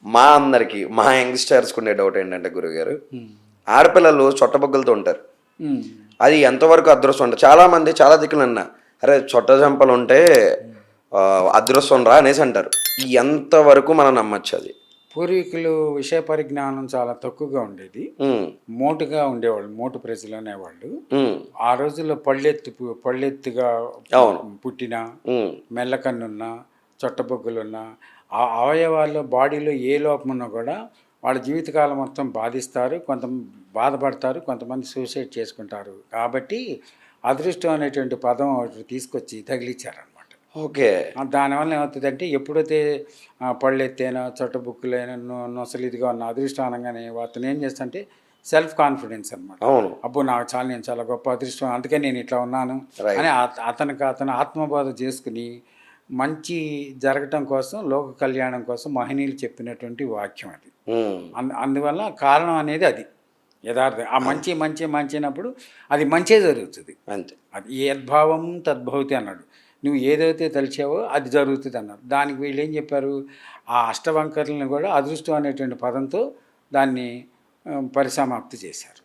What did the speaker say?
మా అందరికి మా యంగ్స్టర్స్కి ఉండే డౌట్ ఏంటంటే గురుగారు, ఆడపిల్లలు చొట్టబొగ్గులతో ఉంటారు. అది ఎంతవరకు అదృష్టం ఉంటుంది? చాలామంది చాలా దిక్కులు అన్నా, అరే చొట్ట జంపలు ఉంటే అదృష్టం రా అనేసి అంటారు. ఎంతవరకు మనం నమ్మచ్చు అది? పూర్వీకులు విషయ పరిజ్ఞానం చాలా తక్కువగా ఉండేది. మోటుగా ఉండేవాళ్ళు, మోటు ప్రజలు అనేవాళ్ళు. ఆ రోజుల్లో పళ్ళెత్తుగా పుట్టిన, మెల్లకన్నున్నా, చొట్టబొగ్గులున్నా, ఆ అవయవాల్లో బాడీలో ఏ లోపం ఉన్నా కూడా వాళ్ళ జీవితకాలం మొత్తం బాధిస్తారు, కొంత బాధపడతారు, కొంతమంది సూసైడ్ చేసుకుంటారు. కాబట్టి అదృష్టం అనేటువంటి పదం తీసుకొచ్చి తగిలిచ్చారనమాట. ఓకే. దానివల్ల ఏమవుతుందంటే ఎప్పుడైతే పళ్ళెత్తైనా చొట్టబుక్కులైనా నొసలు ఇదిగా ఉన్న అదృష్టం అనగానే అతను ఏం చేస్తాంటే సెల్ఫ్ కాన్ఫిడెన్స్ అనమాట. అవును. అబ్బో నేను చాలా గొప్ప అదృష్టం, అందుకే నేను ఇట్లా ఉన్నాను అని అతను ఆత్మబోధ చేసుకుని మంచి జరగటం కోసం, లోక కళ్యాణం కోసం మహనీయులు చెప్పినటువంటి వాక్యం అది. అందువల్ల కారణం అనేది అది యథార్థం. ఆ మంచి మంచి మంచి అయినప్పుడు అది మంచే జరుగుతుంది. అంతే. అది యద్భావం తద్భవతి అన్నాడు. నువ్వు ఏదైతే తలిచావో అది జరుగుతుంది అన్నారు. దానికి వీళ్ళు ఏం చెప్పారు, ఆ అష్టవంకర్లను కూడా అదృష్టం అనేటువంటి పదంతో దాన్ని పరిసమాప్తి చేశారు.